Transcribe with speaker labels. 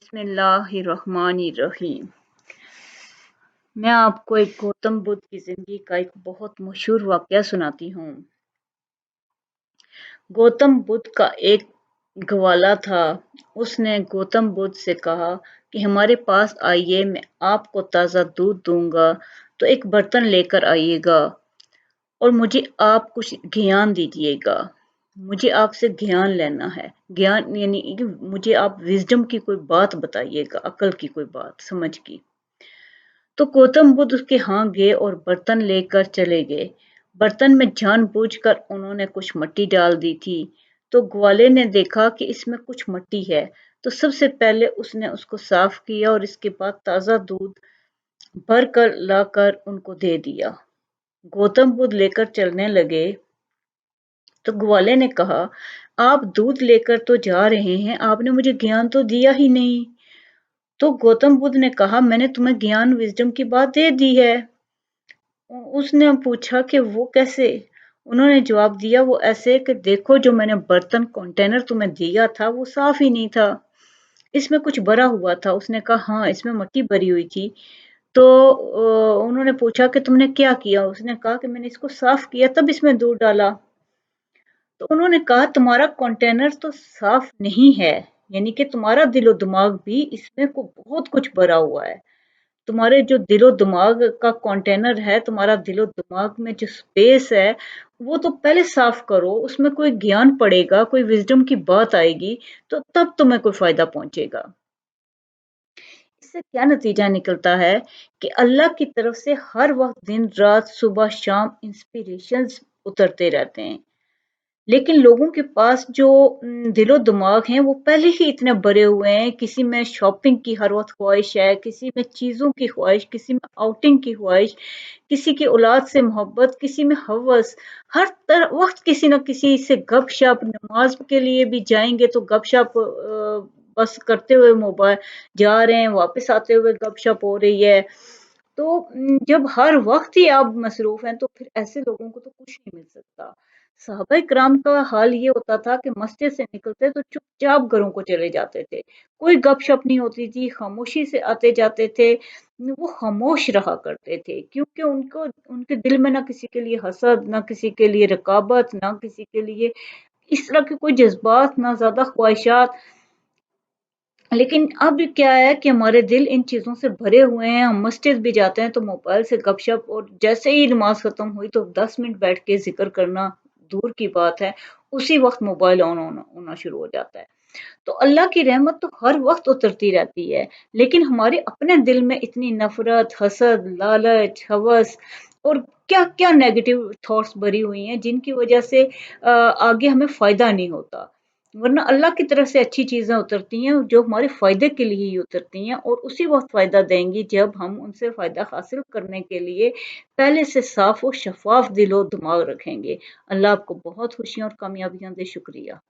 Speaker 1: बिस्मिल्लाहिर्रहमानिर्रहीम। मैं आपको एक गौतम बुद्ध की जिंदगी का एक बहुत मशहूर वाकया सुनाती हूँ। गौतम बुद्ध का एक ग्वाला था। उसने गौतम बुद्ध से कहा कि हमारे पास आइए, मैं आपको ताज़ा दूध दूंगा, तो एक बर्तन लेकर आइएगा और मुझे आप कुछ ज्ञान दीजिएगा। मुझे आपसे ज्ञान लेना है। ज्ञान यानी कि मुझे आप विजडम की कोई बात बताइएगा, अकल की कोई बात, समझ की। तो गौतम बुद्ध उसके यहाँ गए और बर्तन लेकर चले गए। बर्तन में जानबूझकर उन्होंने कुछ मिट्टी डाल दी थी। तो ग्वाले ने देखा कि इसमें कुछ मिट्टी है, तो सबसे पहले उसने उसको साफ किया और इसके बाद ताज़ा दूध भर कर लाकर उनको दे दिया। गौतम बुद्ध लेकर चलने लगे तो ग्वाले ने कहा, आप दूध लेकर तो जा रहे हैं, आपने मुझे ज्ञान तो दिया ही नहीं। तो गौतम बुद्ध ने कहा, मैंने तुम्हें ज्ञान विजडम की बात दे दी है। उसने पूछा कि वो कैसे? उन्होंने जवाब दिया, वो ऐसे कि देखो, जो मैंने बर्तन कंटेनर तुम्हें दिया था वो साफ ही नहीं था, इसमें कुछ भरा हुआ था। उसने कहा, हाँ, इसमें मिट्टी भरी हुई थी। तो उन्होंने पूछा कि तुमने क्या किया? उसने कहा कि मैंने इसको साफ किया, तब इसमें दूध डाला। तो उन्होंने कहा, तुम्हारा कंटेनर तो साफ नहीं है, यानी कि तुम्हारा दिलो दिमाग भी इसमें को बहुत कुछ भरा हुआ है। तुम्हारे जो दिलो दिमाग का कंटेनर है, तुम्हारा दिलो दिमाग में जो स्पेस है, वो तो पहले साफ करो, उसमें कोई ज्ञान पड़ेगा, कोई विजडम की बात आएगी, तो तब तुम्हें कोई फायदा पहुंचेगा। इससे क्या नतीजा निकलता है कि अल्लाह की तरफ से हर वक्त दिन रात सुबह शाम इंस्पिरेशंस उतरते रहते हैं, लेकिन लोगों के पास जो दिलो दिमाग हैं वो पहले ही इतने भरे हुए हैं। किसी में शॉपिंग की हर वक्त ख्वाहिश है, किसी में चीज़ों की ख्वाहिश, किसी में आउटिंग की ख्वाहिश, किसी की औलाद से मोहब्बत, किसी में हवस। हर वक्त किसी न किसी से गपशप, नमाज के लिए भी जाएंगे तो गपशप बस करते हुए मोबाइल जा रहे हैं, वापस आते हुए गपशप हो रही है। तो जब हर वक्त ही आप मसरूफ हैं तो फिर ऐसे लोगों को तो कुछ नहीं मिल सकता। सहाबा किराम का हाल ये होता था कि मस्जिद से निकलते तो चुपचाप घरों को चले जाते थे, कोई गपशप नहीं होती थी, खामोशी से आते जाते थे। वो खामोश रहा करते थे क्योंकि उनको उनके दिल में ना किसी के लिए हसद, ना किसी के लिए रकाबत, ना किसी के लिए इस तरह के कोई जज्बात, ना ज्यादा ख्वाहिशात। लेकिन अब क्या है कि हमारे दिल इन चीज़ों से भरे हुए हैं। हम मस्जिद भी जाते हैं तो मोबाइल से गपशप, और जैसे ही नमाज खत्म हुई तो 10 मिनट बैठ के जिक्र करना दूर की बात है, उसी वक्त मोबाइल ऑन होना शुरू हो जाता है। तो अल्लाह की रहमत तो हर वक्त उतरती रहती है, लेकिन हमारे अपने दिल में इतनी नफरत, हसद, लालच, हवस और क्या क्या नेगेटिव थॉट्स भरी हुई हैं जिनकी वजह से आगे हमें फायदा नहीं होता। वरना अल्लाह की तरफ से अच्छी चीजें उतरती हैं जो हमारे फायदे के लिए ही उतरती हैं, और उसी वक्त फायदा देंगी जब हम उनसे फायदा हासिल करने के लिए पहले से साफ और शफाफ दिलो दिमाग रखेंगे। अल्लाह आपको बहुत खुशियां और कामयाबियां दे। शुक्रिया।